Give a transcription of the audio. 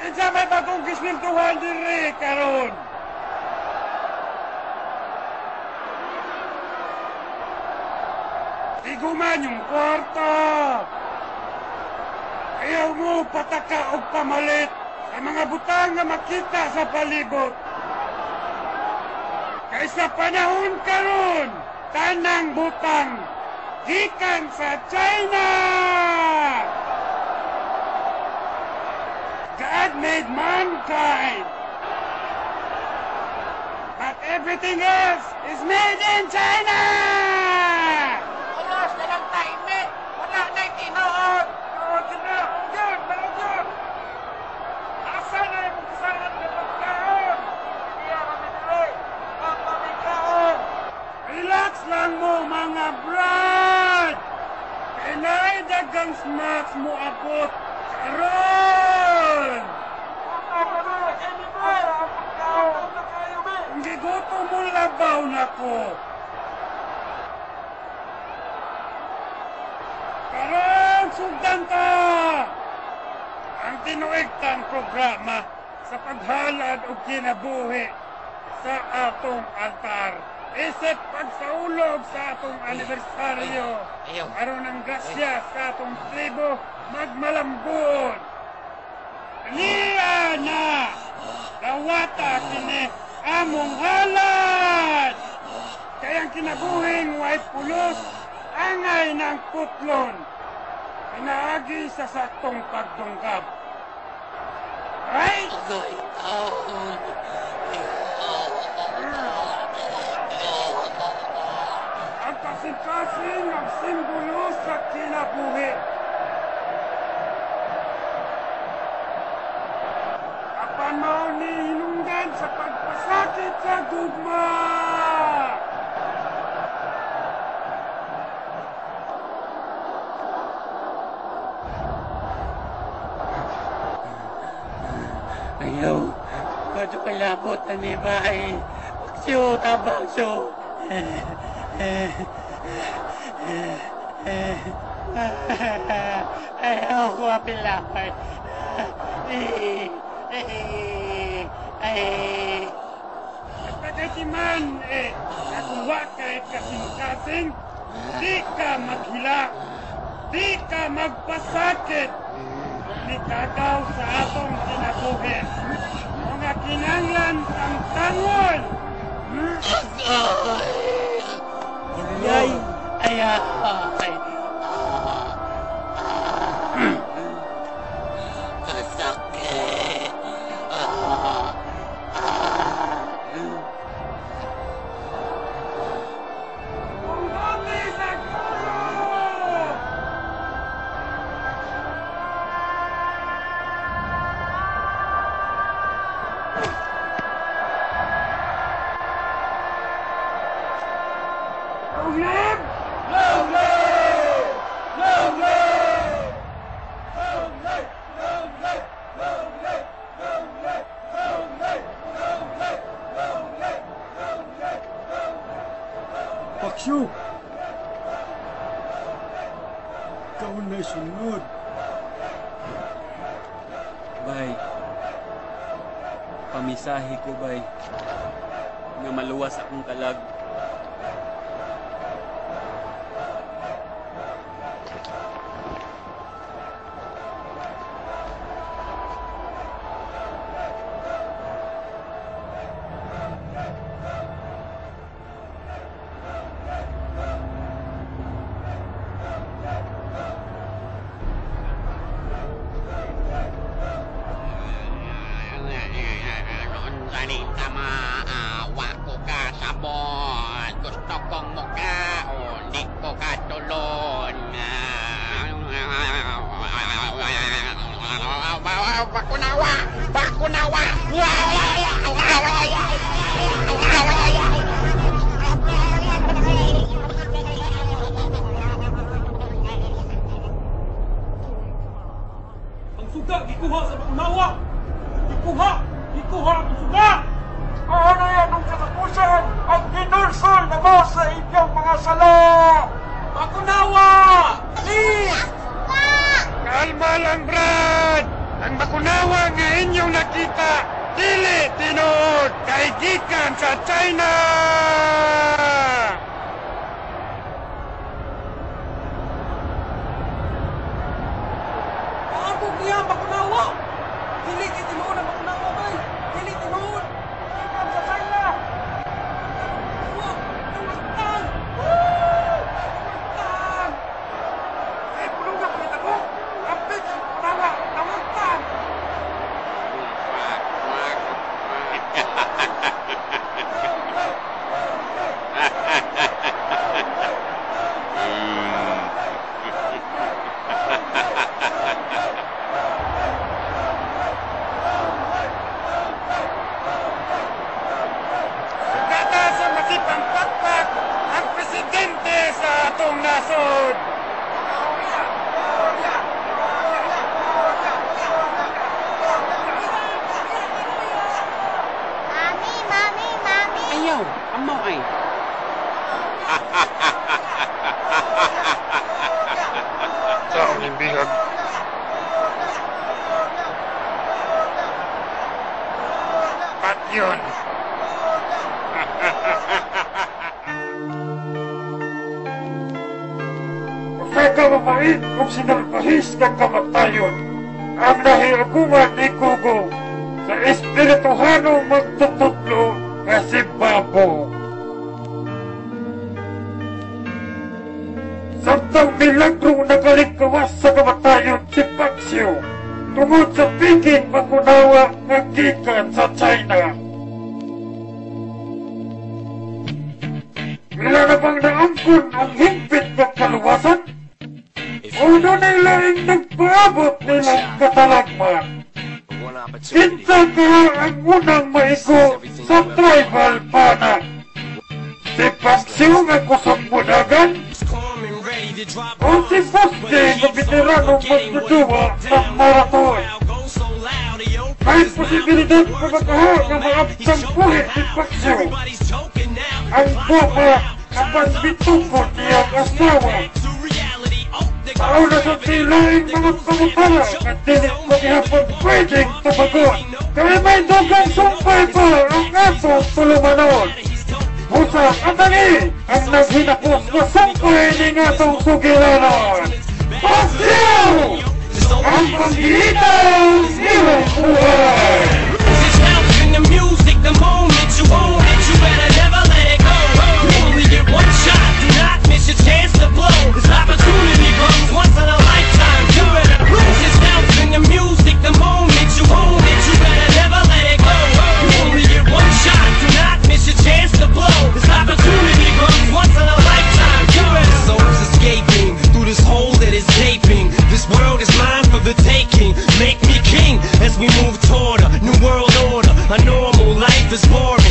Isa may bagong gismintuhan diri karon. Iguman yung kwarta. Ayaw mo pataka o pamalit sa mga butang na makita sa palibot. Kaysa panahon karon, tanang butang gikan sa China. God made mankind, but everything else is made in China. Alas na lang taime! Wala na'y tinood! Tinood na! Yan! Malagyan! Asa na yung kasalanan ng pagkaon? Kaya kami tuloy! Ang pamikaon! Relax lang mo mga brad! Kaya na'y dagang snacks mo abot karon! Ako na! Anywhere! Ang pagkaon na kayo, be! Hindi gusto mo labaw na ko! Karon, sugdan ka! Ang tinuigtang programa sa paghalad o kinabuhi sa atong altar. Isip pagsaulog sa atong anibersaryo. Aron ang grasya sa atong tribo magmalambon. Niya na! Dawata kini among halad! Kayang kinabuhing way pulos, angay ng putlon. Pinaagi sa saktong pagdunggab. Right? Ang kasing-kasing ang simbolo sa kinabuhi. Apan mao ni hinungdan sa pagpasakit sa gugma. Ayaw, medyo kalabot na ni Bay. Bagsyo, tabagsyo. Ayaw ko apilapay. At pagkatiman, nakuha kahit kasing-kasing, di ka maghila, di ka magpasakit, nitagaw sa atong kinabuhi. Mga kinanglan ang tangon. Ay, ayaw. Kasakit. Pumati sa gulo! Long live! Long live! Long live! Long live! Long live! Long live! Long live! Long live! Long live! Long live! Long live! Long live! Paksyo! Ikaw na sunod. Bay, pamisahi ko, bay, nga maluwas akong kalag. Gusto kong mukhaon, di ko katulon. Bakunawa! Bakunawa! Ang suga, gikuha sa Bakunawa! Gikuha! Gikuha ang suga! Ano yan ang katapusan ang ginulsol na mo sa inyong mga sala? Bakunawa! Please! Kalma lang, Brad! Ang Ang makunawa nga inyong nakita, dili tinuod kay gikan sa China! Paabog niya ang bakunawa! Dili tinuod ang bakunawa, bay! Dili tinuod! Ikan sa China! Tungatan! Tungatan! Ay, pulong na kulit ako! Kapit ang kunawa! Tawagtan! Sugata sa masipang pakpak ang presidente sa atong nasod! Mami. Ayaw, amaw ay. Taong imbihag. Pat yun. Kapag mabait kung sinalbahis ng kamatayon, ang nahiaguman ni Kugo sa espirituhanong magtututlo nga si Babo. Samtang milagro nagalingkawas sa kamatayon si Paxio, tungod sa Peking makunawa ng gikan sa China. Wala na bang naangkon ang himpit ng kaluwasan? O doon laing nagpaabot nilang katalagman? Kinsa ka ang unang maigo sa tribal pana? Si Paxio nga kusang budagan? O si Foste nga veteranong magduduwa ng marathon? May posibilidad pa makaha na maabsang buhit si Paxio. Ang boba kapag bitukot niyang asawa. Tao na sa silaing mga pangutala at dilit maghihapon pwedeng tabagon. Kaya may dugang sumpay pa ang atong tulumanon. Busa katani ang naghinapos na sumpay ng atong sugilanon. Paxio! Ang pag-iitang ilang buhay! The music, the moment you own it, you better never let it go. You only get one shot, do not miss your chance to blow. This opportunity comes once in a lifetime. You better lose yourself in the music, the moment you own it, you better never let it go. You only get one shot, do not miss your chance to blow. This opportunity comes once in a lifetime. You better. Souls escaping through this hole that is gaping. This world is mine for the taking. Make me king as we move toward a new world order. A normal life is boring.